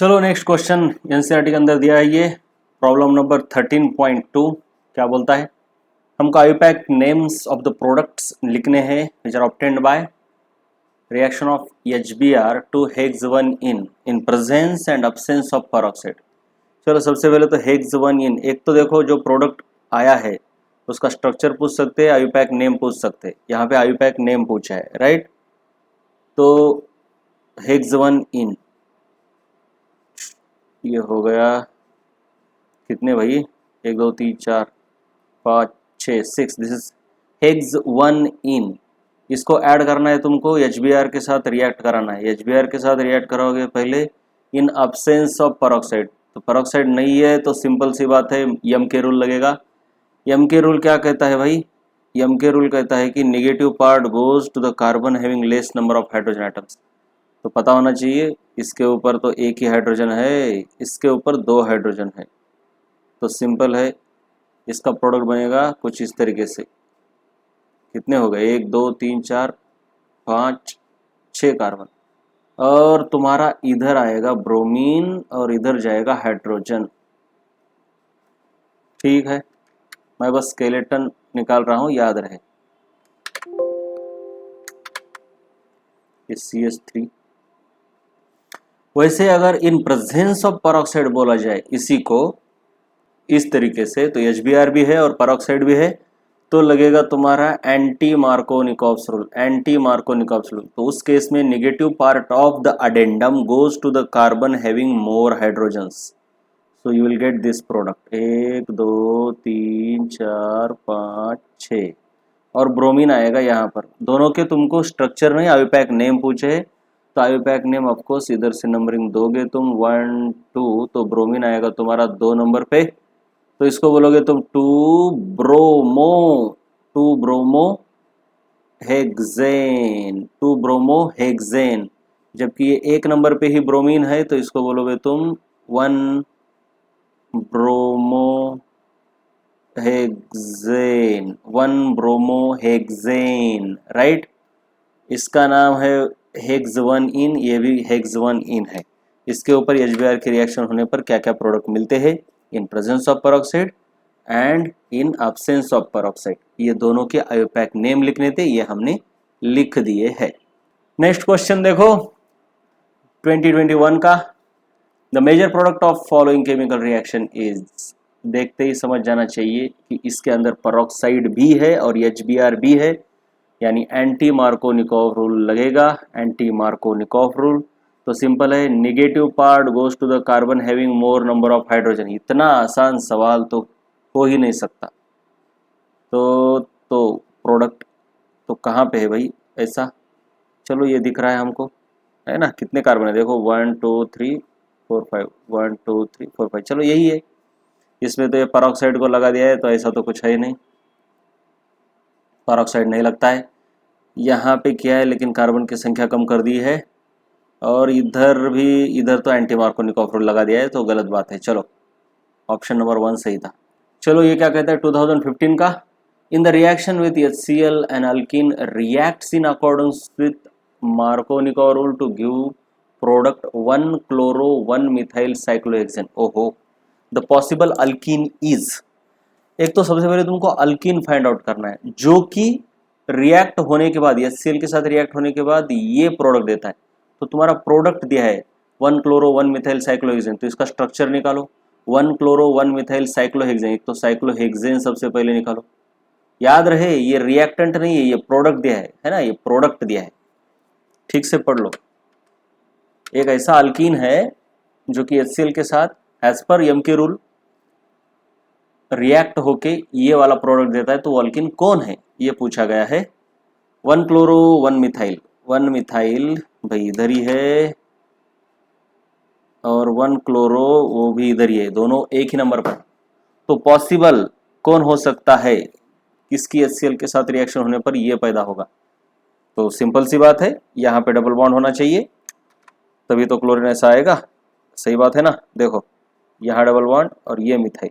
चलो next question NCERT के अंदर दिया है ये प्रॉब्लम नंबर 13.2 क्या बोलता है, हमको IUPAC names of the products लिखने हैं which are obtained by reaction of HBr to hex 1 in presence and absence of peroxide. चलो सबसे पहले तो हेक्स 1 इन, एक तो देखो जो प्रोडक्ट आया है उसका स्ट्रक्चर पूछ सकते हैं, आईयूपैक नेम पूछ सकते हैं। यहाँ पे आईयूपैक नेम पूछा है राइट, तो हेक्स 1 इन ये हो गया कितने भाई, 1 2 3 4 5 6 6, दिस इज हेक्स 1 इन। इसको ऐड करना है तुमको, HBr के साथ रिएक्ट कराना है। HBr के साथ रिएक्ट कराओगे पहले इन अब्सेंस ऑफ पेरोक्साइड, तो पेरोक्साइड नहीं है तो सिंपल सी बात है यम के रूल लगेगा। यम के रूल क्या कहता है भाई, यम के रूल कहता है कि negative part goes to the carbon having less number of hydrogen atoms. तो पता होना चाहिए इसके ऊपर तो एक ही हाइड्रोजन है, इसके ऊपर 2 हाइड्रोजन है, तो सिंपल है इसका प्रोडक्ट बनेगा कुछ इस तरीके से। कितने हो गए, 1 2 3 4 5 6 कार्बन, और तुम्हारा इधर आएगा ब्रोमीन और इधर जाएगा हाइड्रोजन। ठीक है, मैं बस स्केलेटन निकाल रहा हूं, याद रहे CH3। वैसे अगर इन प्रेजेंस ऑफ पेरोक्साइड बोला जाए इसी को इस तरीके से, तो HBr भी है और पेरोक्साइड भी है, तो लगेगा तुम्हारा anti Markovnikov's rule. Anti Markovnikov's rule, तो उस केस में negative part of the addendum goes to the carbon having more hydrogens, so you will get this product 1 2 3 4 5 6, और ब्रोमीन आएगा यहाँ पर। दोनों के तुमको स्ट्रक्चर नहीं आईयूपैक नेम पूछे, तो आईयूपैक नेम ऑफकोर्स इधर से नंबरिंग दोगे तुम 1 2, तो ब्रोमीन आएगा तुम्हारा 2 नंबर पे, तो इसको बोलोगे तुम 2 ब्रोमो हेक्सेन, 2 ब्रोमो हेक्सेन। जबकि ये 1 नंबर पे ही ब्रोमीन है, तो इसको बोलोगे तुम 1 bromo hexane, 1 bromo hexane right. इसका नाम है हेक्स 1 इन, ये भी हेक्स 1 इन है। इसके ऊपर HBr के रिएक्शन होने पर क्या क्या प्रोडक्ट मिलते हैं, इन presence of peroxide and in absence of peroxide. ये दोनों के आईयूपैक नेम लिखने थे, ये हमने लिख दिए हैं। नेक्स्ट क्वेश्चन देखो 2021 का, the major product of following chemical reaction is, देखते ही समझ जाना चाहिए कि इसके अंदर पेरोक्साइड भी है और HBr भी है, यानी एंटी मार्कोनिकॉव रूल लगेगा। एंटी मार्कोनिकॉव रूल तो सिंपल है, negative part goes to the carbon having more number of hydrogen. इतना आसान सवाल तो हो ही नहीं सकता। तो प्रोडक्ट तो कहाँ पे है भाई ऐसा, चलो ये दिख रहा है हमको है ना, कितने कार्बन है देखो 1 2 3 4 5, 1 2 3 4 5, चलो यही है। इसमें तो ये पेरोक्साइड को लगा दिया है, तो ऐसा तो कुछ है ही नहीं, पेरोक्साइड नहीं लगता है। यहाँ पे क्या है, लेकिन कार्बन की संख्या कम कर दी है, और इधर भी, इधर तो एंटी मार्कोनिकॉव रूल लगा दिया है, तो गलत बात है। चलो ऑप्शन नंबर 1 सही था। चलो ये क्या कहता है 2015 का, in the reaction with HCl an alkene reacts in accordance with Markovnikov rule to give product 1 chloro 1 methyl cyclohexane. ओहो, द पॉसिबल अल्कीन इज, एक तो सबसे पहले तुमको अल्कीन फाइंड आउट करना है जो कि रिएक्ट होने के बाद HCl के साथ रिएक्ट होने के बाद ये प्रोडक्ट देता है। तो तुम्हारा प्रोडक्ट दिया है 1 क्लोरो 1 मिथाइल साइक्लोहेक्सेन, तो इसका स्ट्रक्चर निकालो 1 क्लोरो 1 मिथाइल साइक्लोहेक्सेन, एक तो साइक्लोहेक्सेन सबसे पहले निकालो। याद रहे ये रिएक्टेंट नहीं है, ये प्रोडक्ट दिया है ना, ये प्रोडक्ट दिया है, ठीक से पढ़ लो। एक ऐसा अल्कीन है जो कि HCl के साथ एज पर यम के रूल रिएक्ट होके ये वाला प्रोडक्ट देता है, तो वो अल्कीन कौन है ये पूछा गया है। 1 क्लोरो 1 मिथाइल, 1 मिथाइल भाई इधर ही है, और 1 क्लोरो वो भी इधर ही है, दोनों एक ही नंबर पर। तो पॉसिबल कौन हो सकता है, किसकी HCl के साथ रिएक्शन होने पर ये पैदा होगा, तो सिंपल सी बात है यहाँ पे डबल बॉन्ड होना चाहिए, तभी तो क्लोरीन ऐसा आएगा। सही बात है ना, देखो यहाँ डबल बॉन्ड और ये मिथाइल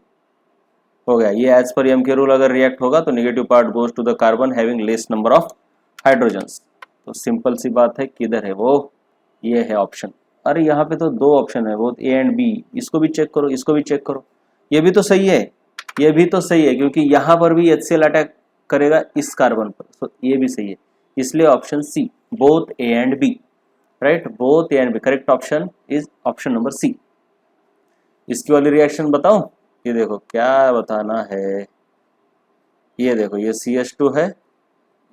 हो गया। ये एज पर एम के रूल अगर रिएक्ट होगा तो negative part goes to the carbon having less number of hydrogens. तो सिंपल सी बात है, किधर है वो, ये है ऑप्शन अरे यहाँ पे तो दो ऑप्शन है, वो ए एंड बी, इसको भी चेक करो, इसको भी चेक करो, ये भी तो सही है, ये भी तो सही है, क्योंकि यहाँ पर भी HCl अटैक करेगा इस कार्बन पर, तो ये भी सही है, इसलिए option C, both A and B, right, both A and B, correct option is option number C. इसकी वाली रिएक्शन बताऊं, ये देखो क्या बताना है, ये देखो ये CH2 है,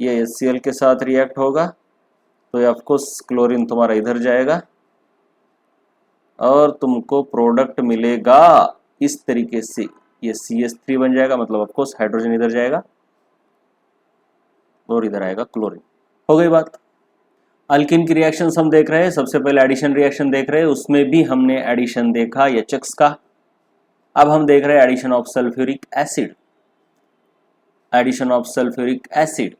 ये HCl के साथ रिएक्ट होगा, तो ऑफकोर्स क्लोरीन तुम्हारा इधर जाएगा और तुमको प्रोडक्ट मिलेगा इस तरीके से, ये CH3 बन जाएगा, मतलब ऑफकोर्स हाइड्रोजन इधर जाएगा और इधर आएगा क्लोरीन। हो गई बात। अल्किन की रिएक्शंस हम देख रहे हैं, सबसे पहले एडिशन रिएक्शन देख रहे हैं, उसमें भी हमने एडिशन देखा HX का। अब हम देख रहे हैं addition of sulphuric acid, addition of sulphuric acid.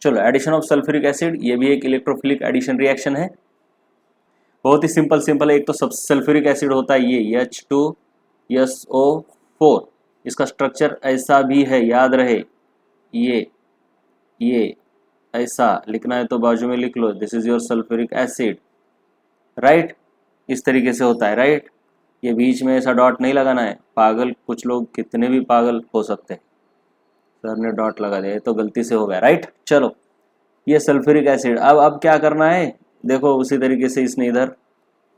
चलो एडिशन ऑफ सल्फ्यूरिक एसिड, ये भी एक इलेक्ट्रोफिलिक एडिशन रिएक्शन है, बहुत ही सिंपल है। एक तो सब सल्फ्यूरिक एसिड होता है ये H2SO4, इसका स्ट्रक्चर ऐसा भी है, याद रहे, ये ऐसा लिखना है तो बाजू में लिख लो, this is your sulphuric acid, right, इस तरीके से होता है, राइट। ये बीच में ऐसा डॉट नहीं लगाना है, पागल कुछ लोग कितने भी पागल हो सकते हैं, सर ने डॉट लगा दिया, तो गलती से हो गया, राइट। चलो ये सल्फ्यूरिक एसिड, अब क्या करना है, देखो उसी तरीके से इसने इधर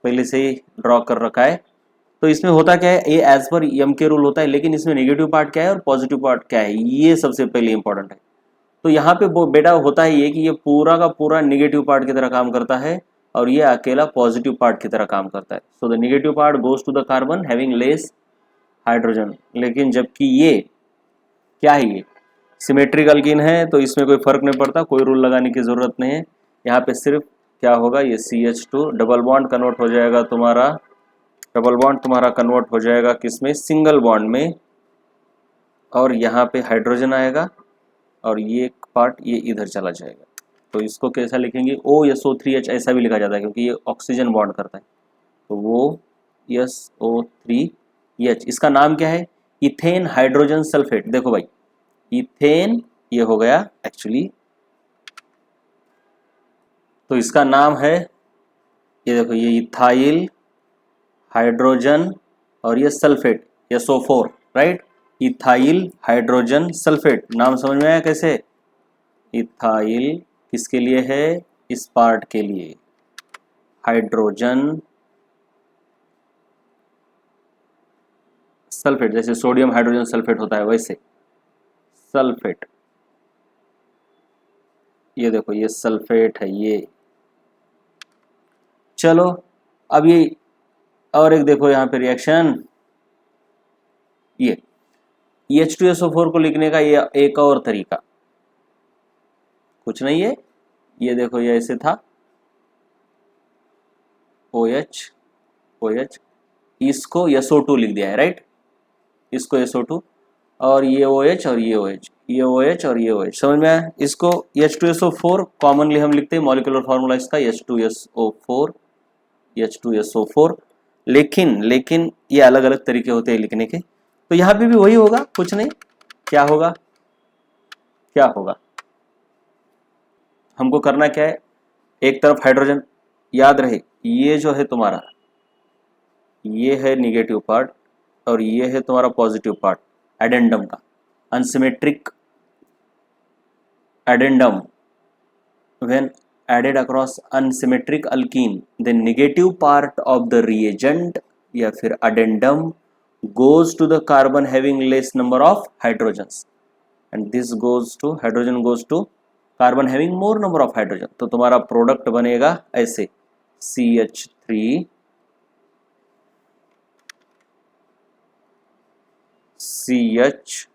पहले से ही ड्रॉ कर रखा है। तो इसमें होता क्या है, ये एज पर एम के रूल होता है, लेकिन इसमें नेगेटिव पार्ट क्या है और पॉजिटिव पार्ट क्या है, ये सबसे पहले इंपॉर्टेंट है। तो यहाँ पे बेटा होता है ये कि ये पूरा का पूरा नेगेटिव पार्ट की तरह काम करता है और ये अकेला पॉजिटिव पार्ट की तरह काम करता है। So the negative part goes to the carbon having less hydrogen, लेकिन जबकि ये क्या है, ये सिमेट्रिक अल्कीन है, तो इसमें कोई फर्क नहीं पड़ता, कोई रूल लगाने की जरूरत नहीं है। यहाँ पे सिर्फ क्या होगा, ये CH2 डबल बॉन्ड कन्वर्ट हो जाएगा तुम्हारा, डबल बॉन्ड तुम्हारा कन्वर्ट हो जाएगा किसमें, सिंगल बॉन्ड में, और यहाँ पे हाइड्रोजन आएगा और ये पार्ट ये इधर चला जाएगा। तो इसको कैसा लिखेंगे, OSO3H ऐसा भी लिखा जाता है क्योंकि ये ऑक्सीजन बॉन्ड करता है, तो वो SO3H, इसका नाम क्या है, इथेन हाइड्रोजन सल्फेट। देखो भाई इथेन ये हो गया एक्चुअली, तो इसका नाम है, ये देखो ये इथाइल हाइड्रोजन और ये sulphate SO4, right, ethyl hydrogen sulphate, नाम समझ में आया कैसे, इथाइल किसके लिए है, इस पार्ट के लिए, हाइड्रोजन सल्फेट, जैसे सोडियम हाइड्रोजन सल्फेट होता है वैसे सल्फेट, ये देखो ये सल्फेट है ये। चलो अब ये और एक देखो यहाँ पे रिएक्शन, ये H2SO4 को लिखने का ये एक और तरीका, कुछ नहीं है, ये देखो ये ऐसे था OH, इसको SO2 लिख दिया है, राइट, इसको SO2 और ये OH और ये OH, ये OH और ये OH, समझ में आया। इसको H2SO4 कॉमनली हम लिखते हैं, मॉलिक्यूलर फार्मूला इसका H2SO4, लेकिन ये अलग अलग तरीके होते हैं लिखने के, तो यहाँ पे भी वही होगा, कुछ नहीं, क्या होगा, हमको करना क्या है, एक तरफ हाइड्रोजन, याद रहे ये जो है तुम्हारा, ये है निगेटिव पार्ट और ये है तुम्हारा पॉजिटिव पार्ट एडेंडम का, unsymmetric addendum when added across unsymmetric alkene, the negative part of the reagent या फिर addendum goes to the carbon having less number of hydrogens and this goes to hydrogen goes to carbon having more number of hydrogen। तो तुम्हारा product बनेगा ऐसे CH3 CH,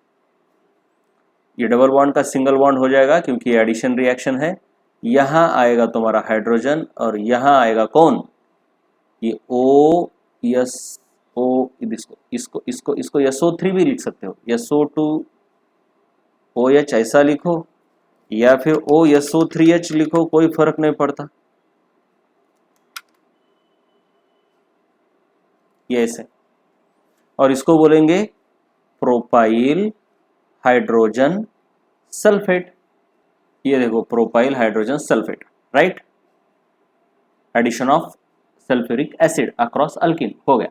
ये double bond का single bond हो जाएगा क्योंकि ये एडिशन रिएक्शन है, यहाँ आएगा तुम्हारा हाइड्रोजन और यहाँ आएगा कौन, ये इसको SO3 भी लिख सकते हो, SO2OH ऐसा लिखो या फिर OSO3H लिखो, कोई फर्क नहीं पड़ता, ये ऐसे, और इसको बोलेंगे प्रोपाइल हाइड्रोजन सल्फेट, ये देखो propyl hydrogen sulphate, right, addition of sulphuric acid across alkene हो गया।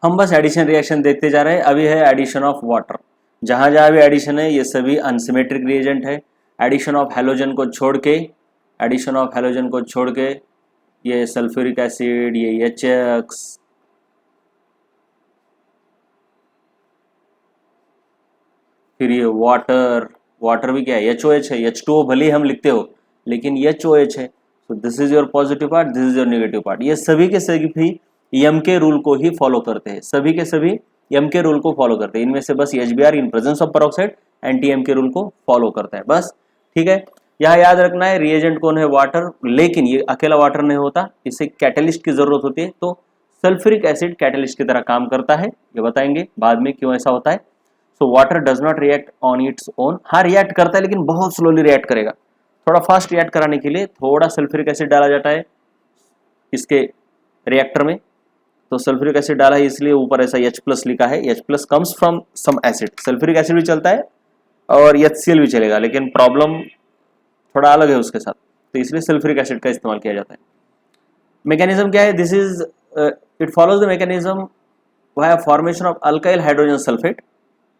हम बस एडिशन रिएक्शन देखते जा रहे हैं। अभी है एडिशन ऑफ वाटर, जहां जहां भी एडिशन है ये सभी अनसिमेट्रिक रिएजेंट है। एडिशन ऑफ हेलोजन को छोड़ के, एडिशन ऑफ हेलोजन को छोड़ के ये सल्फ्यूरिक एसिड, ये HX, फिर ये वाटर, वाटर भी क्या है, HOH है। H2O भले ही हम लिखते हो लेकिन HOH है। तो this is your positive part, this is your negative part. ये सभी के सभी यम के रूल को ही फॉलो करते हैं, सभी के सभी यम के रूल को फॉलो करते हैं। इनमें से बस HBr in presence of peroxide anti M के रूल को फॉलो करता है बस, ठीक है। यहाँ याद रखना है रिएजेंट कौन है, वाटर, लेकिन ये अकेला वाटर नहीं होता, इसे कैटलिस्ट की जरूरत होती है। तो सल्फ्यूरिक एसिड कैटलिस्ट की तरह काम करता है, ये बताएंगे बाद में क्यों ऐसा होता है। So water does not react on its own, हाँ रिएक्ट करता है लेकिन बहुत स्लोली रिएक्ट करेगा। थोड़ा फास्ट रिएक्ट कराने के लिए थोड़ा सल्फ्यूरिक एसिड डाला जाता है इसके रिएक्टर में। तो सल्फ्यूरिक एसिड डाला है इसलिए ऊपर ऐसा H+ लिखा है। H+ comes from some acid, sulphuric acid भी चलता है और HCl भी चलेगा, लेकिन प्रॉब्लम थोड़ा अलग है उसके साथ, तो इसलिए सल्फ्यूरिक एसिड का इस्तेमाल किया जाता है। मैकेनिज्म क्या है, this is it follows the mechanism via formation of alkyl hydrogen sulphate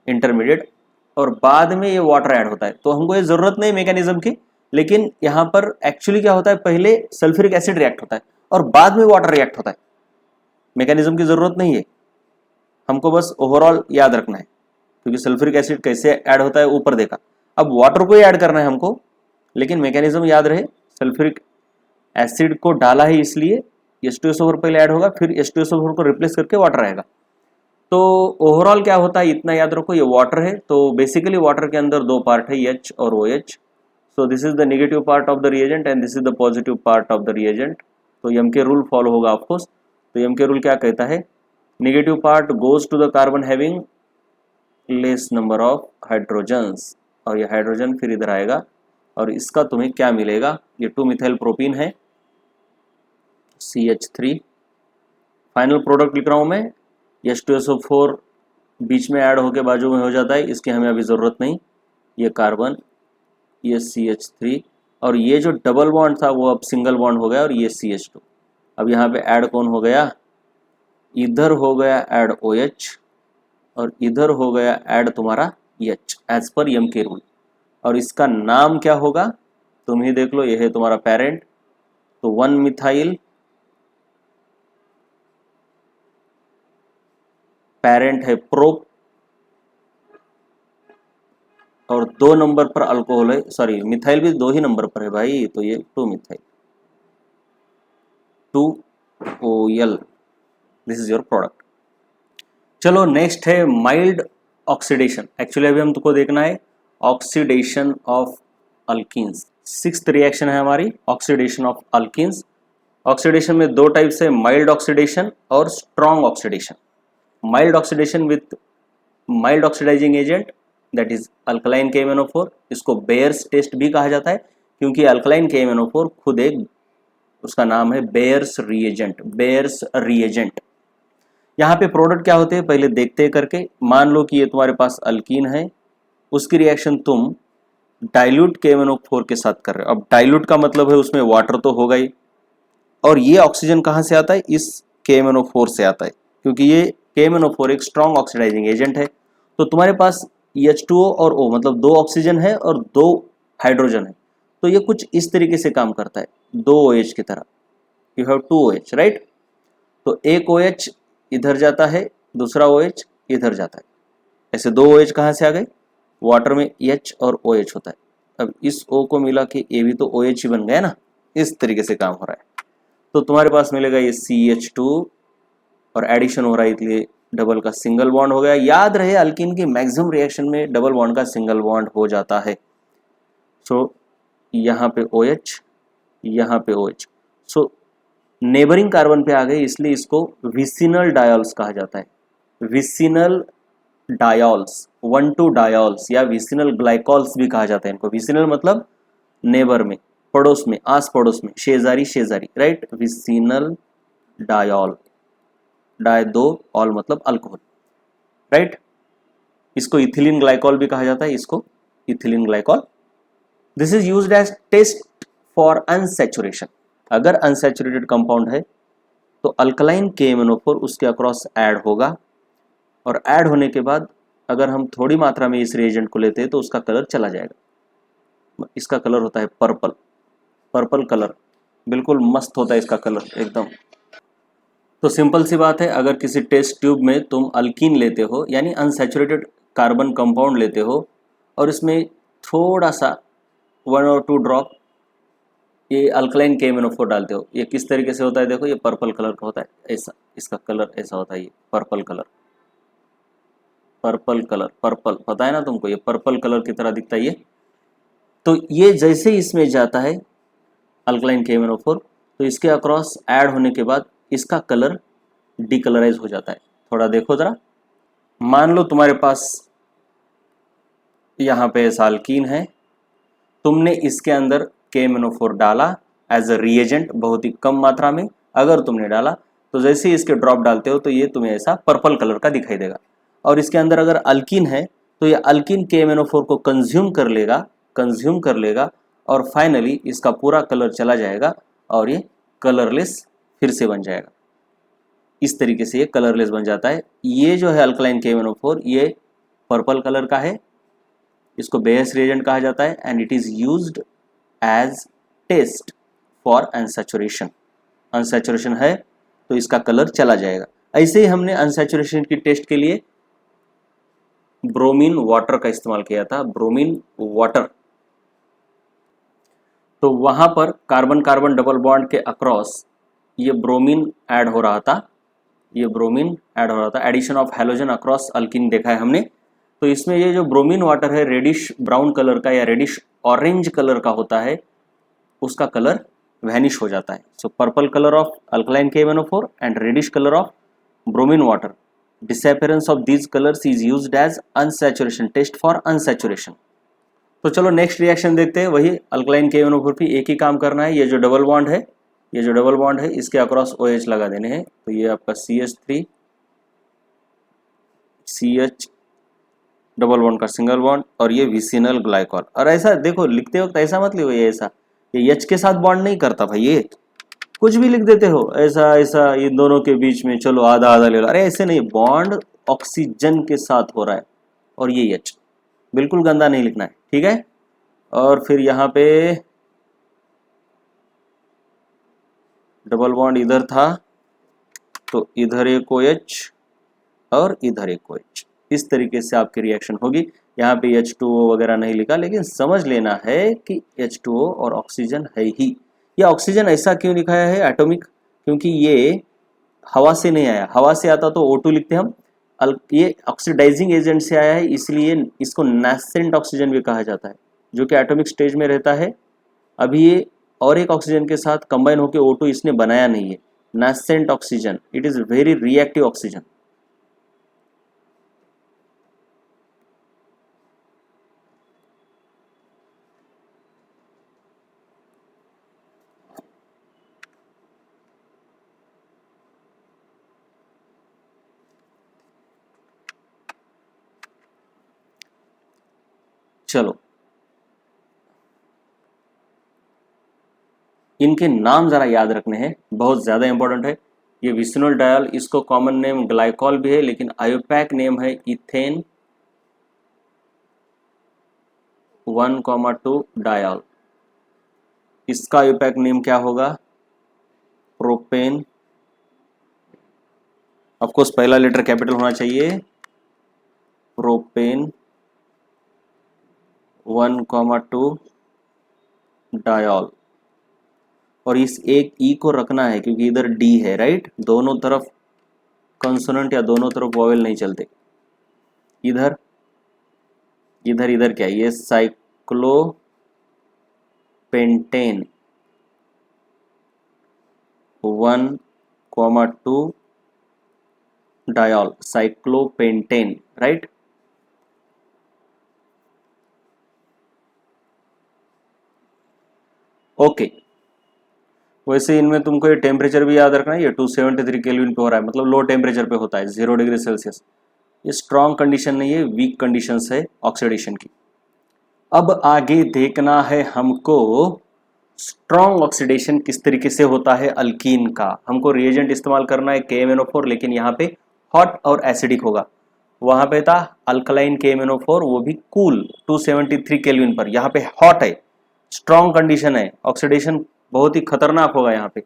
intermediate, और बाद में ये वाटर ऐड होता है। तो हमको ये जरूरत नहीं मैकेनिज्म की, लेकिन यहाँ पर एक्चुअली क्या होता है, पहले सल्फ्यूरिक एसिड रिएक्ट होता है और बाद में वाटर रिएक्ट होता है। मैकेनिज्म की जरूरत नहीं है, हमको बस ओवरऑल याद रखना है, क्योंकि सल्फ्यूरिक एसिड कैसे ऐड होता है ऊपर देखा, अब वाटर को ही ऐड करना है हमको, लेकिन मैकेनिज्म याद रहे। सल्फ्यूरिक एसिड को डाला है इसलिए H2SO4 पहले ऐड होगा, फिर H2SO4 को रिप्लेस करके वाटर आएगा। तो ओवरऑल क्या होता है इतना याद रखो, ये वाटर है। तो बेसिकली वाटर के अंदर दो पार्ट है, H और OH। So this is the negative part of the reagent and this is the positive part of the reagent. तो यम के रूल फॉलो होगा ऑफकोर्स। तो यम के रूल क्या कहता है, negative part goes to the carbon having less number of hydrogens, और ये हाइड्रोजन फिर इधर आएगा और इसका तुम्हें क्या मिलेगा, ये 2-मिथाइल प्रोपीन है CH3। फाइनल प्रोडक्ट लिख रहा हूं मैं, H2SO4 बीच में ऐड होके बाजू में हो जाता है, इसकी हमें अभी ज़रूरत नहीं। ये कार्बन, ये CH3, और ये जो डबल बॉन्ड था वो अब सिंगल बॉन्ड हो गया और ये CH2। अब यहाँ पे ऐड कौन हो गया, इधर हो गया ऐड OH और इधर हो गया ऐड तुम्हारा H एज पर यम के रूल। और इसका नाम क्या होगा तुम ही देख लो, ये है तुम्हारा पेरेंट। तो 1-मिथाइल पेरेंट है प्रोप, और 2 नंबर पर अल्कोहल है, सॉरी मिथाइल भी 2 ही नंबर पर है भाई, तो ये 2-मिथाइल 2OL, this is your product. चलो नेक्स्ट है माइल्ड ऑक्सीडेशन। एक्चुअली अभी हम तुमको देखना है oxidation of alkenes. 6th reaction है हमारी ऑक्सीडेशन ऑफ अल्कीन्स। ऑक्सीडेशन में 2 टाइप्स है, माइल्ड ऑक्सीडेशन और strong oxidation. Mild oxidation with mild oxidising agent that is alkaline KMnO4, इसको बेयर्स टेस्ट भी कहा जाता है क्योंकि अल्कलाइन KMnO4 खुद एक, उसका नाम है बेयर्स रिएजेंट, बेयर्स रिएजेंट। यहाँ पे प्रोडक्ट क्या होते हैं पहले देखते करके। मान लो कि ये तुम्हारे पास अल्कीन है, उसकी रिएक्शन तुम डाइल्यूट KMnO4 के साथ कर रहे हो। अब डाइल्यूट का मतलब है उसमें वाटर तो होगा ही, और ये ऑक्सीजन कहाँ से आता है, इस KMnO4 से आता है, क्योंकि ये KMnO4 एक स्ट्रॉन्ग ऑक्सीडाइजिंग एजेंट है। तो तुम्हारे पास H2O और O मतलब 2 ऑक्सीजन है और 2 हाइड्रोजन है, तो ये कुछ इस तरीके से काम करता है, 2 OH की तरह। You have 2 OH right. तो एक OH इधर जाता है, दूसरा OH इधर जाता है, ऐसे 2 OH कहाँ से आ गए, वाटर में H और OH होता है। अब इस O को मिला के ये भी तो OH ही बन गया ना, इस तरीके से काम हो रहा है। तो तुम्हारे पास मिलेगा ये CH2 और एडिशन हो रहा है इसलिए डबल का सिंगल बॉन्ड हो गया। याद रहे अल्कीन की मैक्सिमम रिएक्शन में डबल बॉन्ड का सिंगल बॉन्ड हो जाता है। सो यहाँ पे OH, यहाँ पे OH, सो नेबरिंग कार्बन पे आ गए, इसलिए इसको विसिनल डायोल्स कहा जाता है। विसिनल डायोल्स, 1,2 डायोल्स या विसिनल ग्लाइकॉल्स भी कहा जाता है इनको। विसिनल मतलब नेबर में, पड़ोस में, आस पड़ोस में, शेजारी शेजारी, right. Vicinal diol, di 2, ol मतलब अल्कोहल, राइट। इसको इथिलीन ग्लाइकॉल भी कहा जाता है, इसको ethylene glycol. This is used as test for unsaturation. अगर अनसैचुरेटेड कंपाउंड है तो अल्कलाइन KMnO4 उसके अक्रॉस ऐड होगा, और ऐड होने के बाद अगर हम थोड़ी मात्रा में इस रिएजेंट को लेते हैं तो उसका कलर चला जाएगा। इसका कलर होता है पर्पल, पर्पल कलर, बिल्कुल मस्त होता है इसका कलर एकदम। तो सिंपल सी बात है, अगर किसी टेस्ट ट्यूब में तुम अल्कीन लेते हो यानी अनसैचुरेटेड कार्बन कंपाउंड लेते हो और इसमें थोड़ा सा 1 और 2 ड्रॉप ये अल्कलाइन KMnO4 डालते हो, ये किस तरीके से होता है देखो, ये पर्पल कलर का होता है, ऐसा इसका कलर ऐसा होता है, ये purple colour, purple colour, purple पता है ना तुमको, ये पर्पल कलर की तरह दिखता है ये। तो ये जैसे ही इसमें जाता है अल्कलाइन KMnO4 तो इसके अक्रॉस ऐड होने के बाद इसका कलर डिकलराइज हो जाता है। थोड़ा देखो ज़रा, मान लो तुम्हारे पास यहाँ पे साल्कीन है, तुमने इसके अंदर KMnO4 डाला एज अ रिएजेंट बहुत ही कम मात्रा में, अगर तुमने डाला तो जैसे ही इसके ड्रॉप डालते हो तो ये तुम्हें ऐसा पर्पल कलर का दिखाई देगा। और इसके अंदर अगर अल्कीन है तो ये अल्कीन KMnO4 को कंज्यूम कर लेगा और फाइनली इसका पूरा कलर चला जाएगा और ये कलरलेस फिर से बन जाएगा। इस तरीके से ये कलरलेस बन जाता है। ये जो है अल्कलाइन KMnO4 ये पर्पल कलर का है, इसको बेयस रिएजेंट कहा जाता है and it is used as test for unsaturation. Unsaturation है तो इसका कलर चला जाएगा। ऐसे ही हमने अनसैचुरेशन की टेस्ट के लिए ब्रोमीन वाटर का इस्तेमाल किया था, ब्रोमीन वाटर। तो वहां पर कार्बन कार्बन डबल बॉन्ड के अक्रॉस ये ब्रोमीन ऐड हो रहा था, ये ब्रोमीन ऐड हो रहा था, addition of halogen across alkene देखा है हमने। तो इसमें ये जो ब्रोमीन वाटर है रेडिश ब्राउन कलर का या रेडिश ऑरेंज कलर का होता है, उसका कलर वैनिश हो जाता है। So purple colour of alkaline KMnO4 and reddish colour of bromine water, disappearance of these colours is used as unsaturation test for unsaturation. तो चलो नेक्स्ट रिएक्शन देखते हैं, वही अल्कलाइन KMnO4 भी एक ही काम करना है। ये जो डबल बॉन्ड है, ये जो डबल बॉन्ड है इसके अक्रॉस OH लगा देने हैं। तो ये आपका CH3 CH डबल बॉन्ड का सिंगल बॉन्ड और ये विसिनल ग्लाइकॉल। और ऐसा देखो लिखते वक्त ऐसा मत लिखो ये ऐसा, ये H के साथ बॉन्ड नहीं करता भाई, ये कुछ भी लिख देते हो ऐसा ऐसा, ये दोनों के बीच में चलो आधा आधा ले लो, अरे ऐसे नहीं, बॉन्ड ऑक्सीजन के साथ हो रहा है और ये H, बिल्कुल गंदा नहीं लिखना है, ठीक है। और फिर यहाँ पे डबल बॉन्ड इधर था तो इधर एक OH और इधर एक OH, इस तरीके से आपकी रिएक्शन होगी। यहाँ पे H2O वगैरह नहीं लिखा, लेकिन समझ लेना है कि H2O और ऑक्सीजन है ही। यह ऑक्सीजन ऐसा क्यों लिखाया है एटॉमिक, क्योंकि ये हवा से नहीं आया, हवा से आता तो O2 लिखते हम, ये ऑक्सीडाइजिंग एजेंट से आया है इसलिए इसको नैसेंट ऑक्सीजन भी कहा जाता है, जो कि एटॉमिक स्टेज में रहता है। अभी ये और एक ऑक्सीजन के साथ कंबाइन होकर O2 इसने बनाया नहीं है, nascent oxygen, it is very reactive oxygen. चलो इनके नाम ज़रा याद रखने हैं, बहुत ज़्यादा इंपॉर्टेंट है। ये विसिनोल डायल, इसको कॉमन नेम ग्लाइकॉल भी है, लेकिन आयोपैक नेम है इथेन 1,2 डायल। इसका आयोपैक नेम क्या होगा, प्रोपेन। ऑफकोर्स पहला लेटर कैपिटल होना चाहिए, प्रोपेन 1,2 डायल। और इस एक ई को रखना है क्योंकि इधर डी है, राइट, दोनों तरफ कंसोनेंट या दोनों तरफ वॉवेल नहीं चलते। इधर इधर इधर क्या है, ये cyclopentane 1,2 dial, cyclopentane, right. Okay, वैसे इनमें तुमको ये टेम्परेचर भी याद रखना है, ये 273 केल्विन पे हो रहा है, मतलब लो टेम्परेचर पे होता है, 0 डिग्री सेल्सियस। ये स्ट्रॉन्ग कंडीशन नहीं है, वीक कंडीशंस है ऑक्सीडेशन की। अब आगे देखना है हमको स्ट्रॉन्ग ऑक्सीडेशन किस तरीके से होता है अल्कीन का, हमको रिएजेंट इस्तेमाल करना है KMnO4, लेकिन यहाँ पे हॉट और एसिडिक होगा। वहां पे था अल्कलाइन KMnO4, वो भी कूल 273 केल्विन पर, यहाँ पे हॉट है, स्ट्रॉन्ग कंडीशन है, ऑक्सीडेशन बहुत ही खतरनाक होगा यहाँ पे।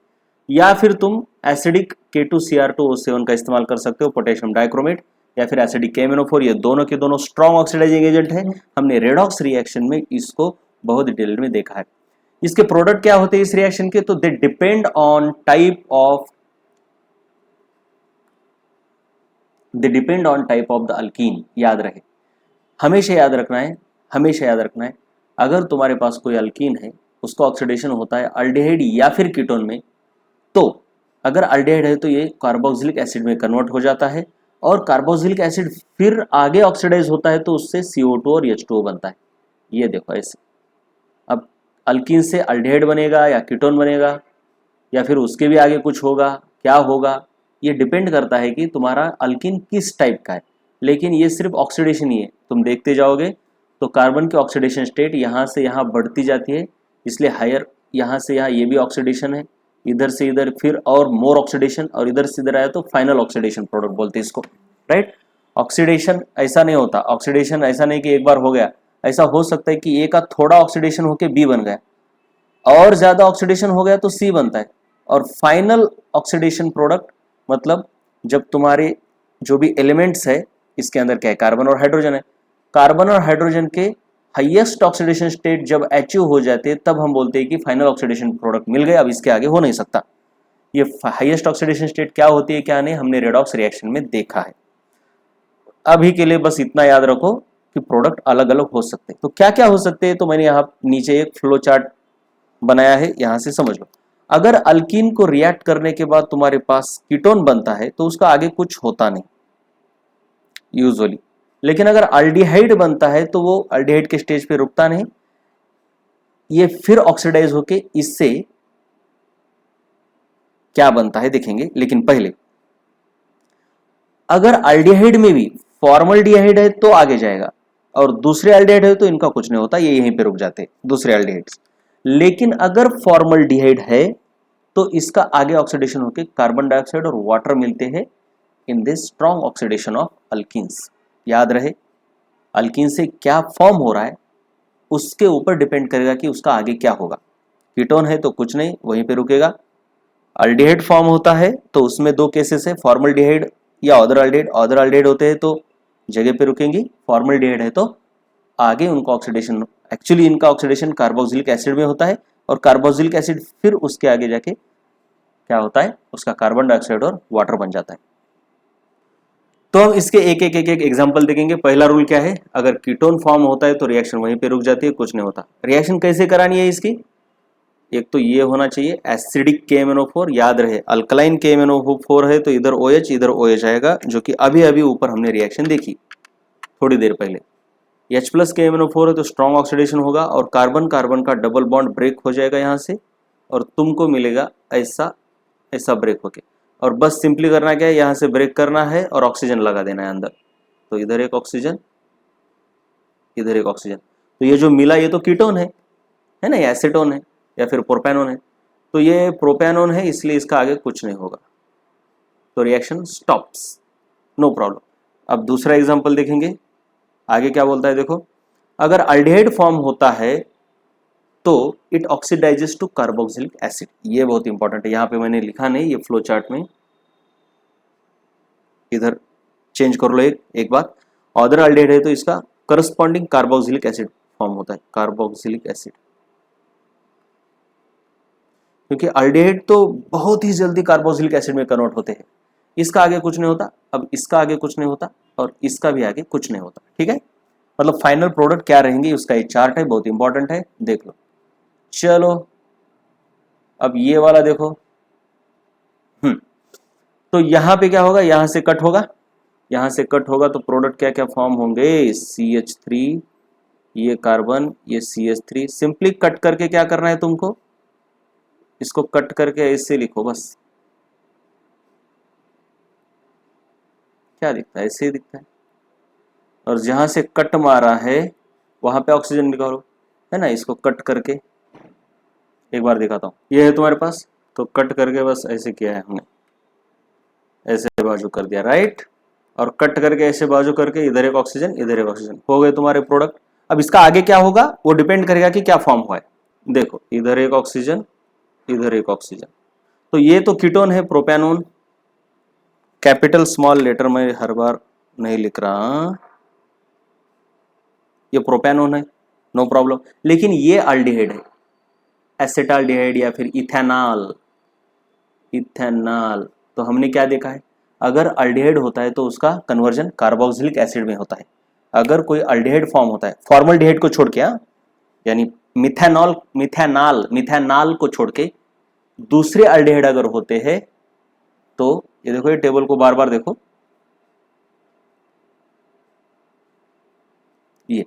या फिर तुम एसिडिक K2Cr2O7 का इस्तेमाल कर सकते हो, पोटेशियम डाइक्रोमेट, या फिर एसिडिक KMnO4, ये दोनों के दोनों स्ट्रॉन्ग ऑक्सीडाइजिंग एजेंट है। हमने रेडॉक्स रिएक्शन में इसको बहुत डिटेल में देखा है। इसके प्रोडक्ट क्या होते हैं इस रिएक्शन के, तो they depend on type of the alkyne. याद रहे, हमेशा याद रखना है, हमेशा याद रखना है, अगर तुम्हारे पास कोई अल्कीन है, उसका ऑक्सीडेशन होता है अल्डिहाइड या फिर कीटोन में, तो अगर अल्डिहाइड है तो ये कार्बोक्सिलिक एसिड में कन्वर्ट हो जाता है, और कार्बोक्सिलिक एसिड फिर आगे ऑक्सीडाइज होता है तो उससे CO2 और H2O बनता है। ये देखो ऐसे, अब अल्कीन से अल्डिहाइड बनेगा या कीटोन बनेगा, या फिर उसके भी आगे कुछ होगा, क्या होगा, ये डिपेंड करता है कि तुम्हारा अल्कीन किस टाइप का है। लेकिन ये सिर्फ ऑक्सीडेशन ही है, तुम देखते जाओगे तो कार्बन की ऑक्सीडेशन स्टेट यहाँ से यहाँ बढ़ती जाती है, इसलिए हायर, यहाँ से यहाँ ये भी ऑक्सीडेशन है, इधर से इधर फिर और मोर ऑक्सीडेशन, और इधर से इधर आया तो फाइनल ऑक्सीडेशन प्रोडक्ट बोलते हैं इसको, राइट। ऑक्सीडेशन ऐसा नहीं होता, ऑक्सीडेशन ऐसा नहीं कि एक बार हो गया, ऐसा हो सकता है कि ए का थोड़ा ऑक्सीडेशन होकर बी बन गया, और ज्यादा ऑक्सीडेशन हो गया तो सी बनता है, और फाइनल ऑक्सीडेशन प्रोडक्ट मतलब जब तुम्हारे जो भी एलिमेंट्स है, इसके अंदर क्या है, कार्बन और हाइड्रोजन है, कार्बन और हाइड्रोजन के हाईएस्ट ऑक्सीडेशन स्टेट जब अचीव हो जाते हैं तब हम बोलते हैं कि फाइनल ऑक्सीडेशन प्रोडक्ट मिल गया, अब इसके आगे हो नहीं सकता। ये हाईएस्ट ऑक्सीडेशन स्टेट क्या होती है क्या नहीं, हमने रेडॉक्स रिएक्शन में देखा है। अभी के लिए बस इतना याद रखो कि प्रोडक्ट अलग अलग हो सकते हैं। तो क्या क्या हो सकते हैं, तो मैंने यहाँ नीचे एक फ्लो चार्ट बनाया है, यहां से समझ लो। अगर अल्कीन को रिएक्ट करने के बाद तुम्हारे पास कीटोन बनता है तो उसका आगे कुछ होता नहीं यूजुअली, लेकिन अगर अल्डिहाइड बनता है तो वो अल्डिहाइड के स्टेज पे रुकता नहीं, ये फिर ऑक्सीडाइज होके इससे क्या बनता है देखेंगे। लेकिन पहले, अगर अल्डिहाइड में भी फॉर्मल्डिहाइड है तो आगे जाएगा, और दूसरे अल्डिहाइड है तो इनका कुछ नहीं होता, ये यहीं पे रुक जाते हैं दूसरे अल्डिहाइड्स। लेकिन अगर फॉर्मल्डिहाइड है तो इसका आगे ऑक्सीडेशन होकर कार्बन डाइऑक्साइड और वाटर मिलते हैं in this strong oxidation of alkenes. याद रहे, अल्कीन से क्या फॉर्म हो रहा है उसके ऊपर डिपेंड करेगा कि उसका आगे क्या होगा। कीटोन है तो कुछ नहीं, वहीं पे रुकेगा। अल्डिहाइड फॉर्म होता है तो उसमें दो केसेस है, फॉर्मल्डिहाइड या अदर अल्डिहाइड। अदर अल्डिहाइड होते हैं तो जगह पे रुकेंगी, फॉर्मल्डिहाइड है तो आगे उनका ऑक्सीडेशन, एक्चुअली इनका ऑक्सीडेशन कार्बोक्सिलिक एसिड में होता है, और कार्बोक्सिलिक एसिड फिर उसके आगे जाके क्या होता है, उसका कार्बन डाइऑक्साइड और वाटर बन जाता है। तो हम इसके एक एक एक एक एग्जांपल देखेंगे। पहला रूल क्या है, अगर कीटोन फॉर्म होता है तो रिएक्शन वहीं पे रुक जाती है, कुछ नहीं होता। रिएक्शन कैसे करानी है इसकी, एक तो ये होना चाहिए एसिडिक KMnO4, याद रहे अल्कलाइन KMnO4 है तो इधर OH इधर OH आएगा, जो कि अभी अभी ऊपर हमने रिएक्शन देखी थोड़ी देर पहले। H प्लस KMnO4 है तो स्ट्रॉन्ग ऑक्सीडेशन होगा, और कार्बन कार्बन का डबल बॉन्ड ब्रेक हो जाएगा यहाँ से, और तुमको मिलेगा ऐसा ऐसा ब्रेक होके, और बस सिंपली करना क्या है, यहाँ से ब्रेक करना है और ऑक्सीजन लगा देना है अंदर। तो इधर एक ऑक्सीजन, इधर एक ऑक्सीजन, तो ये जो मिला ये तो कीटोन है ना, ये एसीटोन है या फिर प्रोपेनोन है, तो ये प्रोपेनोन है इसलिए इसका आगे कुछ नहीं होगा, तो रिएक्शन स्टॉप्स, नो प्रॉब्लम। अब दूसरा एग्जांपल देखेंगे, आगे क्या बोलता है देखो। अगर अल्डिहाइड फॉर्म होता है तो it oxidises to carboxylic acid, ये बहुत इंपॉर्टेंट है, यहाँ पे मैंने लिखा नहीं, ये फ्लो चार्ट में इधर चेंज कर लो एक बात। अदर अल्डिहाइड है तो इसका करस्पॉन्डिंग कार्बोक्सिलिक एसिड फॉर्म होता है, कार्बोक्सिलिक एसिड, क्योंकि अल्डिहाइड तो बहुत ही जल्दी कार्बोक्सिलिक एसिड में कन्वर्ट होते हैं। इसका आगे कुछ नहीं होता, अब इसका आगे कुछ नहीं होता, और इसका भी आगे कुछ नहीं होता, ठीक है। मतलब फाइनल प्रोडक्ट क्या रहेंगे उसका एक चार्ट है, बहुत इंपॉर्टेंट है, देख लो। चलो अब ये वाला देखो, तो यहां पे क्या होगा, यहां से कट होगा, यहां से कट होगा तो प्रोडक्ट क्या क्या फॉर्म होंगे, CH3, ये कार्बन, ये CH3। सिंपली कट करके क्या करना है तुमको, इसको कट करके ऐसे लिखो बस, क्या दिखता है, ऐसे ही दिखता है, और जहां से कट मारा है वहां पे ऑक्सीजन निकालो, है ना, इसको कट करके एक बार दिखाता हूँ। ये है तुम्हारे पास, तो कट करके बस ऐसे किया है हमने, ऐसे बाजू कर दिया, राइट। और कट करके ऐसे बाजू करके इधर एक ऑक्सीजन, इधर एक ऑक्सीजन, हो गए तुम्हारे प्रोडक्ट। अब इसका आगे क्या होगा वो डिपेंड करेगा कि क्या फॉर्म हुआ है। देखो इधर एक ऑक्सीजन, इधर एक ऑक्सीजन, तो ये तो कीटोन है प्रोपेनोन। कैपिटल स्मॉल लेटर में हर बार नहीं लिख रहा, ये प्रोपेनोन है, नो प्रॉब्लम। लेकिन ये अल्डिहाइड है, एसिटाल्डिहाइड या फिर इथेनॉल। इथेनॉल तो हमने क्या देखा है, अगर अल्डिहाइड होता है तो उसका कन्वर्जन कार्बोक्सिलिक एसिड में होता है। अगर कोई अल्डिहाइड फॉर्म होता है, फॉर्मल्डिहाइड को छोड़ के, यानी मिथेनॉल, मिथेनॉल को छोड़ के दूसरे अल्डिहाइड अगर होते हैं तो ये देखो, ये टेबल को बार बार देखो, ये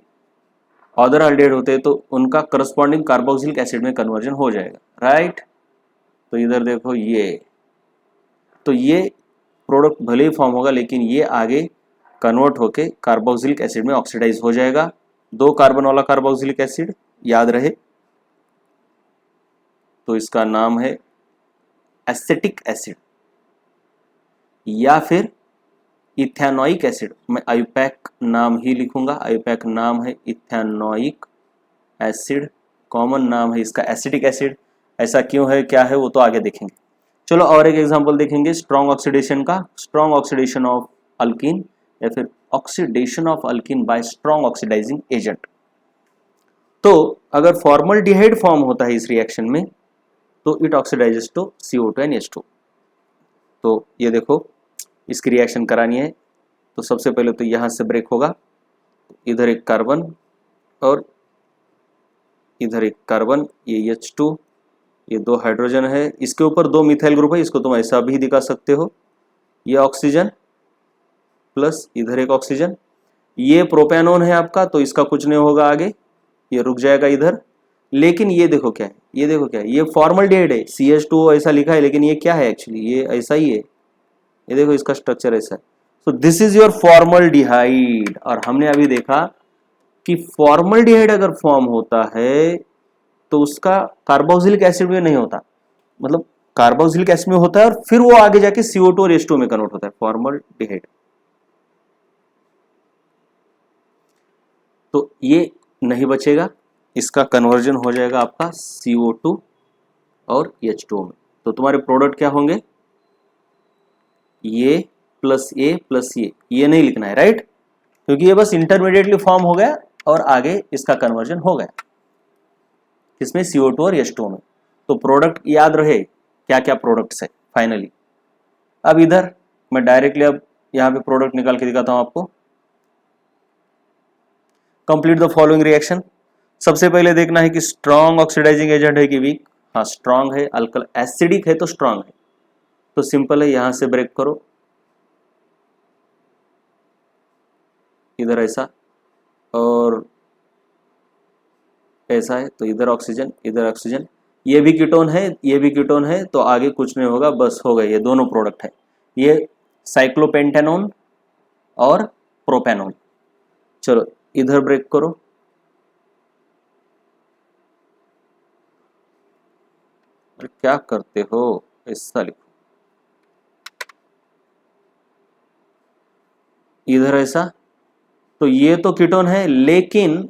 अदर अल्डिहाइड होते हैं तो उनका करस्पॉन्डिंग कार्बोक्सिलिक एसिड में कन्वर्जन हो जाएगा, राइट। तो इधर देखो तो ये प्रोडक्ट भले ही फॉर्म होगा लेकिन ये आगे कन्वर्ट होके कार्बोक्सिलिक एसिड में ऑक्सीडाइज हो जाएगा। 2 कार्बन वाला कार्बोक्सिलिक एसिड याद रहे, तो इसका नाम है एसिटिक एसिड या फिर इथेनोइक एसिड। मैं आयुपैक नाम ही लिखूंगा, आयुपैक नाम है इथेनोइक एसिड, कॉमन नाम है इसका एसिटिक एसिड। ऐसा क्यों है, क्या है, वो तो आगे देखेंगे। चलो और एक एग्जांपल देखेंगे स्ट्रॉन्ग ऑक्सीडेशन का, स्ट्रॉन्ग ऑक्सीडेशन ऑफ अल्कीन या फिर oxidation of alkene by strong oxidising agent. तो अगर फॉर्मल्डिहाइड फॉर्म होता है इस रिएक्शन में तो it oxidises to CO2 and H2। तो ये देखो इसकी रिएक्शन करानी है तो सबसे पहले तो यहाँ से ब्रेक होगा, इधर एक कार्बन और इधर एक कार्बन, ये H2, ये 2 हाइड्रोजन है, इसके ऊपर 2 मिथाइल ग्रुप है, इसको तुम ऐसा भी दिखा सकते हो, ये ऑक्सीजन प्लस इधर एक ऑक्सीजन। ये प्रोपेनोन है आपका तो इसका कुछ नहीं होगा आगे, ये रुक जाएगा इधर। लेकिन ये देखो क्या है, ये देखो क्या है, ये फॉर्मल्डिहाइड है, CH2 ऐसा लिखा है लेकिन ये क्या है एक्चुअली, ये ऐसा ही है, ये देखो इसका स्ट्रक्चर ऐसा है। So this is your formaldehyde. और हमने अभी देखा कि फॉर्मल्डिहाइड अगर फॉर्म होता है तो उसका कार्बोक्सिलिक एसिड में नहीं होता, मतलब कार्बोक्सिलिक एसिड में होता है और फिर वो आगे जाके CO2 और H2 में कन्वर्ट होता है, फॉर्मल्डिहाइड। तो ये नहीं बचेगा, इसका कन्वर्जन हो जाएगा आपका CO2 और H2 में। तो तुम्हारे प्रोडक्ट क्या होंगे, ये प्लस ये नहीं लिखना है, राइट, क्योंकि ये बस इंटरमीडिएटली फॉर्म हो गया और आगे इसका कन्वर्जन हो गया इसमें CO2 और H2 में। तो प्रोडक्ट याद रहे क्या क्या प्रोडक्ट्स है फाइनली। अब इधर मैं डायरेक्टली अब यहाँ पे प्रोडक्ट निकाल के दिखाता हूँ आपको। Complete the following reaction. सबसे पहले देखना है कि स्ट्रॉन्ग ऑक्सीडाइजिंग एजेंट है कि वीक। हाँ स्ट्रॉन्ग है, अल्कल एसिडिक है तो स्ट्रॉन्ग है, तो सिंपल है, यहां से ब्रेक करो, इधर ऐसा और ऐसा है, तो इधर ऑक्सीजन इधर ऑक्सीजन, ये भी कीटोन है ये भी कीटोन है, तो आगे कुछ नहीं होगा, बस हो गए, ये दोनों प्रोडक्ट है, ये साइक्लोपेंटेनोन और प्रोपेनोन। चलो इधर ब्रेक करो, क्या करते हो, ऐसा लिखो, इधर ऐसा, तो ये तो कीटोन है लेकिन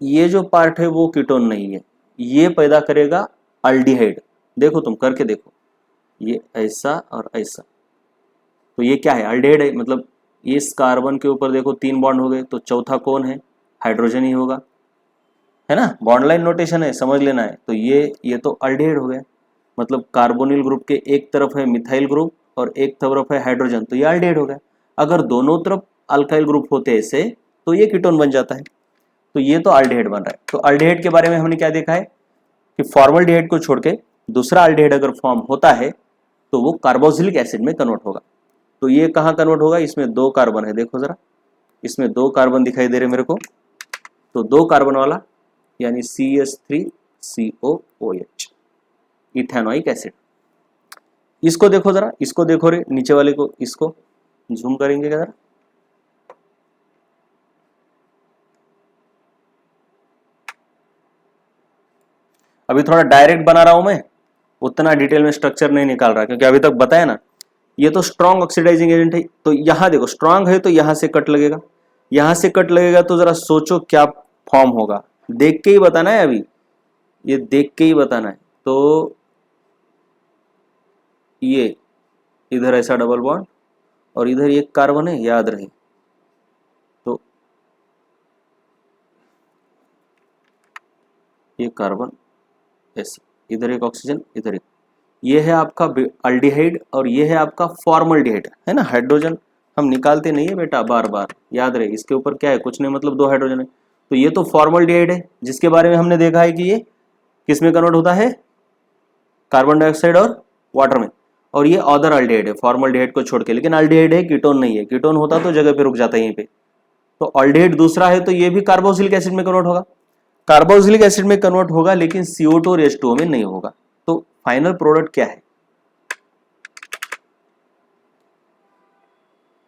ये जो पार्ट है वो कीटोन नहीं है, ये पैदा करेगा अल्डिहाइड। देखो तुम करके देखो, ये ऐसा और ऐसा, तो ये क्या है, अल्डिहाइड है, मतलब इस कार्बन के ऊपर देखो 3 बॉन्ड हो गए, तो चौथा कौन है, हाइड्रोजन ही होगा, है ना, बॉन्ड लाइन नोटेशन है, समझ लेना है। तो ये तो अल्डिहाइड हो गया, मतलब कार्बोनिल ग्रुप के एक तरफ है मिथाइल ग्रुप और एक तरफ है हाइड्रोजन, तो ये अल्डिहाइड हो गया। अगर दोनों तरफ अल्काइल ग्रुप होते ऐसे तो ये कीटोन बन जाता है, तो ये तो अल्डिहाइड बन रहा है। तो अल्डिहाइड के बारे में हमने क्या देखा है कि फॉर्मल्डिहाइड को छोड़ के दूसरा अल्डिहाइड अगर फॉर्म होता है तो वो कार्बोक्सिलिक एसिड में कन्वर्ट होगा। तो ये कहाँ कन्वर्ट होगा, इसमें 2 कार्बन है, देखो जरा, इसमें 2 कार्बन दिखाई दे रहे मेरे को, तो 2 कार्बन वाला यानी CH3COOH, इथेनोइक एसिड। इसको देखो जरा, इसको देखो रे, नीचे वाले को, इसको जूम करेंगे क्या जरा, अभी थोड़ा डायरेक्ट बना रहा हूं मैं, उतना डिटेल में स्ट्रक्चर नहीं निकाल रहा, क्योंकि अभी तक बताया ना, ये तो स्ट्रॉन्ग ऑक्सीडाइजिंग एजेंट है। तो यहां देखो स्ट्रॉन्ग है तो यहां से कट लगेगा, यहां से कट लगेगा, तो जरा सोचो क्या फॉर्म होगा, देख के ही बताना है अभी, ये देख के ही बताना है। तो ये इधर ऐसा डबल बॉन्ड और इधर एक कार्बन है, याद रहे। तो ये कार्बन ऐसे, इधर एक ऑक्सीजन, इधर एक, ये है आपका अल्डिहाइड और ये है आपका फॉर्मल्डिहाइड, है ना। हाइड्रोजन हम निकालते नहीं है बेटा बार बार, याद रहे। इसके ऊपर क्या है, कुछ नहीं, मतलब 2 हाइड्रोजन है। तो ये तो फॉर्मल्डिहाइड है, जिसके बारे में हमने देखा है कि ये किस में कन्वर्ट होता है, कार्बन डाइऑक्साइड और वाटर में। और ये अदर अल्डिहाइड है, फॉर्मल्डिहाइड को छोड़ के, लेकिन अल्डिहाइड है, कीटोन नहीं है। कीटोन होता तो जगह पे रुक जाता है यहीं पे। तो अल्डिहाइड दूसरा है, तो ये भी कार्बोक्सिलिक एसिड में कन्वर्ट होगा, कार्बोक्सिलिक एसिड में कन्वर्ट होगा, लेकिन CO2 और H2O में नहीं होगा। तो फाइनल प्रोडक्ट क्या है,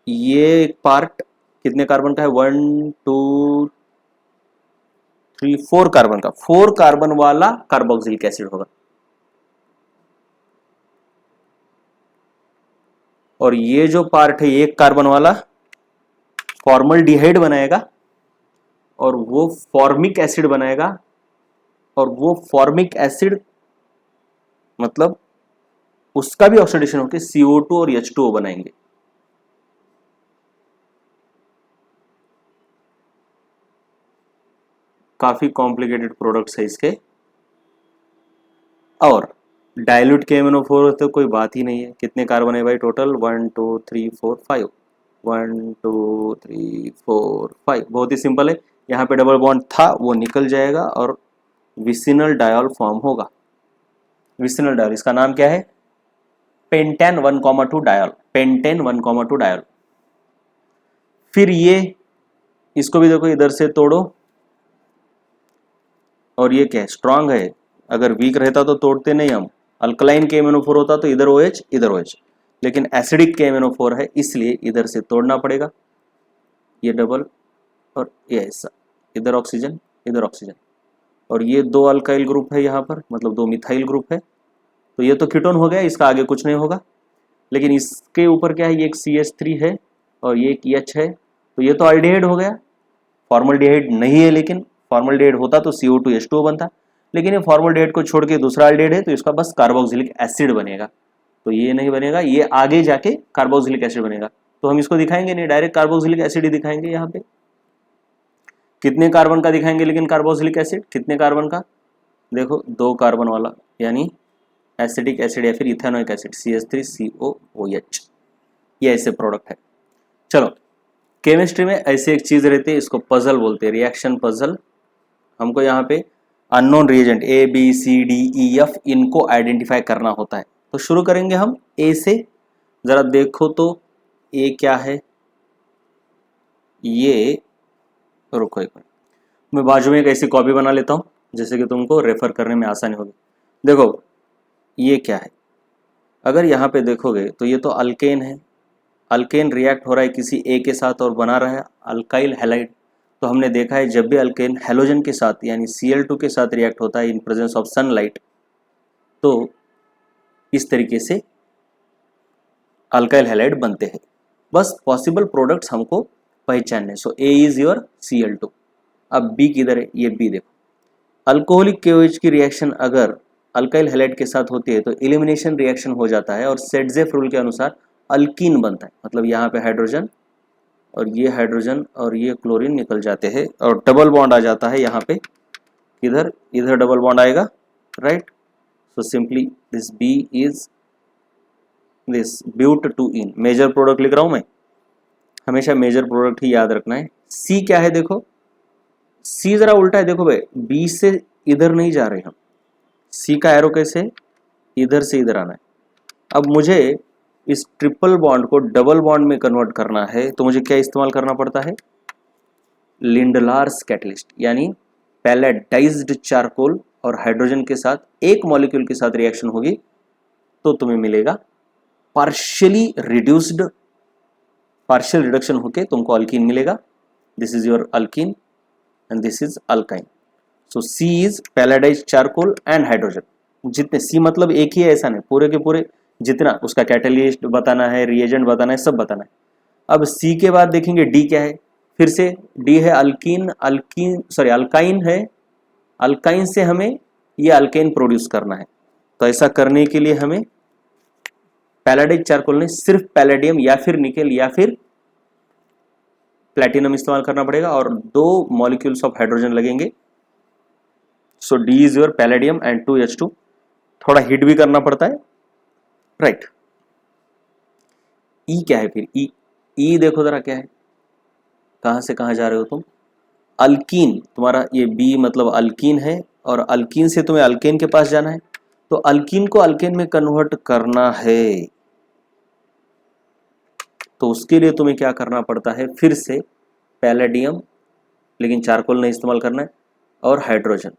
ये एक पार्ट कितने कार्बन का है, 1 2 3 4 कार्बन का, 4 कार्बन वाला कार्बोक्सिलिक एसिड होगा। और ये जो पार्ट है 1 कार्बन वाला फॉर्मल्डिहाइड बनाएगा, और वो फॉर्मिक एसिड बनाएगा, और वो फॉर्मिक एसिड मतलब उसका भी ऑक्सीडेशन होकर CO2 और H2O बनाएंगे। काफी कॉम्प्लिकेटेड प्रोडक्ट्स है इसके। और डाइल्यूट KMnO4 होते कोई बात ही नहीं है। कितने कार्बन है भाई टोटल, 1 2 3 4 5, 1 2 3 4 5, बहुत ही सिंपल है। यहाँ पे डबल बॉन्ड था वो निकल जाएगा और विसिनल डायोल फॉर्म होगा। विसिनल डायोल, इसका नाम क्या है, पेंटेन 1,2 डायोल, पेंटेन 1,2 डायोल। फिर ये इसको भी देखो, इधर से तोड़ो, और ये क्या है, स्ट्रांग है, अगर वीक रहता तो तोड़ते नहीं हम। अल्कलाइन KMnO4 होता तो इधर OH इधर OH, लेकिन एसिडिक KMnO4 है, इसलिए इधर से तोड़ना पड़ेगा। ये डबल और ये ऐसा, इधर ऑक्सीजन इधर ऑक्सीजन, और ये 2 अल्काइल ग्रुप है यहाँ पर, मतलब 2 मिथाइल ग्रुप है। तो ये तो कीटोन हो गया, इसका आगे कुछ नहीं होगा। लेकिन इसके ऊपर क्या है, ये एक CH3 है और ये एक H है, तो ये तो अल्डिहाइड हो गया। फॉर्मल्डिहाइड नहीं है, लेकिन फॉर्मल्डिहाइड होता तो CO2 H2O बनता, लेकिन ये फॉर्मल्डिहाइड को छोड़ के दूसरा अल्डिहाइड है, तो इसका बस कार्बोक्सिलिक एसिड बनेगा। तो ये नहीं बनेगा, ये आगे जाके कार्बोक्सिलिक एसिड बनेगा। तो हम इसको दिखाएंगे नहीं, डायरेक्ट कार्बोक्सिलिक एसिड ही दिखाएंगे। यहाँ पे कितने कार्बन का दिखाएंगे, लेकिन कार्बोक्सिलिक एसिड कितने कार्बन का, देखो 2 कार्बन वाला, यानी एसिडिक एसिड या फिर इथेनोइक एसिड CH3COOH, ये ऐसे प्रोडक्ट है। चलो, केमिस्ट्री में ऐसे एक चीज रहती है, इसको पजल बोलते हैं, रिएक्शन पजल। हमको यहाँ पे अननोन रिएजेंट ABCDEF इनको आइडेंटिफाई करना होता है। तो शुरू करेंगे हम A से। जरा देखो तो A क्या है, ये, रुको एक मिनट, मैं बाजू में एक ऐसी कॉपी बना लेता हूँ जैसे कि तुमको रेफर करने में आसानी होगी। देखो ये क्या है, अगर यहाँ पे देखोगे तो ये तो अल्केन है, अल्केन रिएक्ट हो रहा है किसी A के साथ और बना रहा है अल्काइल हैलाइड। तो हमने देखा है जब भी अल्केन हैलोजन के साथ यानी Cl2 के साथ रिएक्ट होता है इन प्रेजेंस ऑफ सनलाइट, तो इस तरीके से अल्काइल हैलाइड बनते हैं। बस पॉसिबल प्रोडक्ट्स हमको पहचानने। सो A इज योर Cl2। अब B किधर है, ये B देखो, अल्कोहलिक KOH की रिएक्शन अगर अल्काइल हैलाइड के साथ होती है तो एलिमिनेशन रिएक्शन हो जाता है और सेटजेफ रूल के अनुसार अल्कीन बनता है। मतलब यहाँ पे हाइड्रोजन और ये हाइड्रोजन और ये क्लोरीन निकल जाते हैं और डबल बॉन्ड आ जाता है यहाँ पे, इधर इधर डबल बॉन्ड आएगा, right. So simply this B is this but 2इन। मेजर प्रोडक्ट लिख रहा हूँ मैं, हमेशा मेजर प्रोडक्ट ही याद रखना है। C क्या है, देखो C जरा उल्टा है, देखो भाई B से इधर नहीं जा रहे हम, C का एरो कैसे, इधर से इधर आना है। अब मुझे इस ट्रिपल बॉन्ड को डबल बॉन्ड में कन्वर्ट करना है, तो मुझे क्या इस्तेमाल करना पड़ता है, लिंडलार्स कैटलिस्ट, यानी पैलेडाइज्ड चारकोल और हाइड्रोजन के साथ एक मॉलिक्यूल के साथ रिएक्शन होगी तो तुम्हें मिलेगा पार्शियली रिड्यूस्ड, पार्शियल रिडक्शन होके तुमको अल्कीन मिलेगा। This is your alkene and this is alkyne. So C is palladised charcoal and hydrogen. जितने सी मतलब एक ही है ऐसा नहीं, पूरे के पूरे जितना उसका कैटलिस्ट बताना है, रिएजेंट बताना है, सब बताना है। अब सी के बाद देखेंगे डी क्या है, फिर से डी है अल्कीन, अल्काइन है, अल्काइन से हमें ये अल्केन प्रोड्यूस करना है। तो ऐसा करने के लिए हमें पैलेडाइज चारकोल नहीं, सिर्फ पैलेडियम या फिर निकेल या फिर प्लैटिनम इस्तेमाल करना पड़ेगा और 2 मॉलिक्यूल्स ऑफ हाइड्रोजन लगेंगे। So D is your palladium and 2H2। थोड़ा हीट भी करना पड़ता है, राइट। ई क्या है फिर, ई देखो जरा क्या है, कहां से कहां जा रहे हो तुम। अल्कीन, तुम्हारा ये बी मतलब अल्कीन है और अल्कीन से तुम्हें अल्केन के पास जाना है। तो अल्कीन को अल्केन में कन्वर्ट करना है, तो उसके लिए तुम्हें क्या करना पड़ता है, फिर से पैलेडियम, लेकिन चारकोल नहीं इस्तेमाल करना है, और हाइड्रोजन।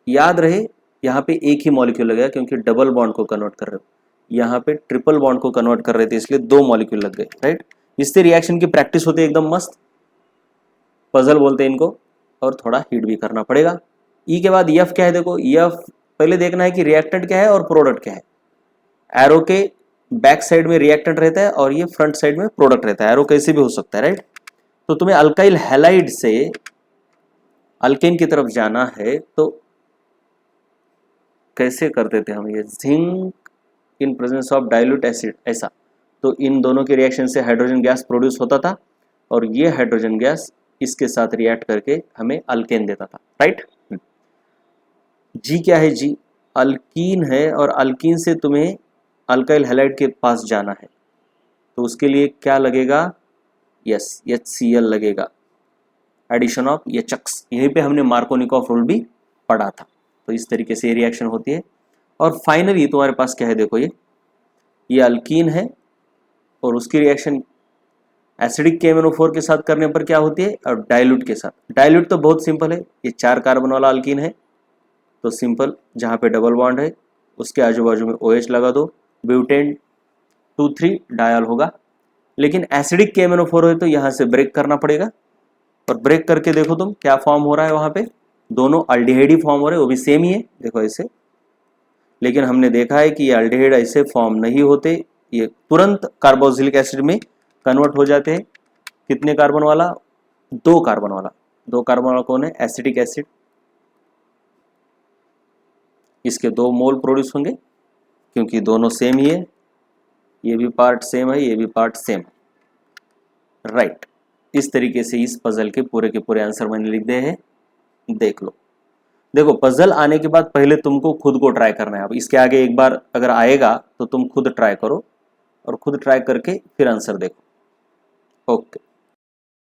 याद रहे यहाँ पे एक ही मॉलिक्यूल लगेगा क्योंकि डबल बॉन्ड को कन्वर्ट कर रहे हो, यहाँ पे ट्रिपल बॉन्ड को कन्वर्ट कर रहे थे इसलिए 2 मॉलिक्यूल लग गए, राइट। इससे रिएक्शन की प्रैक्टिस होती है एकदम मस्त, पजल बोलते हैं इनको, और थोड़ा हीट भी करना पड़ेगा। ई के बाद एफ क्या है, देखो एफ पहले देखना है कि रिएक्टेंट क्या है और प्रोडक्ट क्या है। एरो के बैक साइड में रिएक्टेंट रहता है और ये फ्रंट साइड में प्रोडक्ट रहता है, एरो कैसे भी हो सकता है, राइट। तो तुम्हें अल्काइल हैलाइड से अल्केन की तरफ जाना है, तो कैसे करते थे हम ये, zinc in presence of dilute acid, ऐसा। तो इन दोनों के रिएक्शन से हाइड्रोजन गैस प्रोड्यूस होता था और ये हाइड्रोजन गैस इसके साथ रिएक्ट करके हमें अल्केन देता था, राइट। जी क्या है, जी अल्कीन है और अल्कीन से तुम्हें अल्काइल हैलाइड के पास जाना है, तो उसके लिए क्या लगेगा, यस HCl लगेगा, एडिशन ऑफ एचक्स। यहीं पे हमने मार्कोनिकॉफ रूल भी पढ़ा था। तो इस तरीके से ये रिएक्शन होती है। और फाइनली तुम्हारे पास क्या है, देखो ये अल्कीन है और उसकी रिएक्शन एसिडिक KMnO4 के साथ करने पर क्या होती है, और डाइल्यूट के साथ। डाइल्यूट तो बहुत सिंपल है, ये 4 कार्बन वाला अल्कीन है, तो सिंपल जहाँ पे डबल बॉन्ड है उसके आजू बाजू में OH लगा दो, ब्यूटेन 2,3 डायल होगा। लेकिन एसिडिक KMnO4 है तो यहाँ से ब्रेक करना पड़ेगा, और ब्रेक करके देखो तुम क्या फॉर्म हो रहा है, वहाँ पे दोनों अल्डिहाइड ही फॉर्म हो रहे हैं, वो भी सेम ही है, देखो ऐसे। लेकिन हमने देखा है कि ये अल्डिहाइड ऐसे फॉर्म नहीं होते, ये तुरंत कार्बोक्सिलिक एसिड में कन्वर्ट हो जाते हैं। कितने कार्बन वाला, 2 कार्बन वाला। 2 कार्बन वाला कौन है, एसिटिक एसिड, इसके 2 मोल प्रोड्यूस होंगे क्योंकि दोनों सेम ही है, ये भी पार्ट सेम है, ये भी पार्ट सेम है, राइट। इस तरीके से इस पजल के पूरे आंसर मैंने लिख दिए हैं, देख लो। देखो पजल आने के बाद पहले तुमको खुद को ट्राई करना है। अब इसके आगे एक बार अगर आएगा तो तुम खुद ट्राई करो और खुद ट्राई करके फिर आंसर देखो। ओके।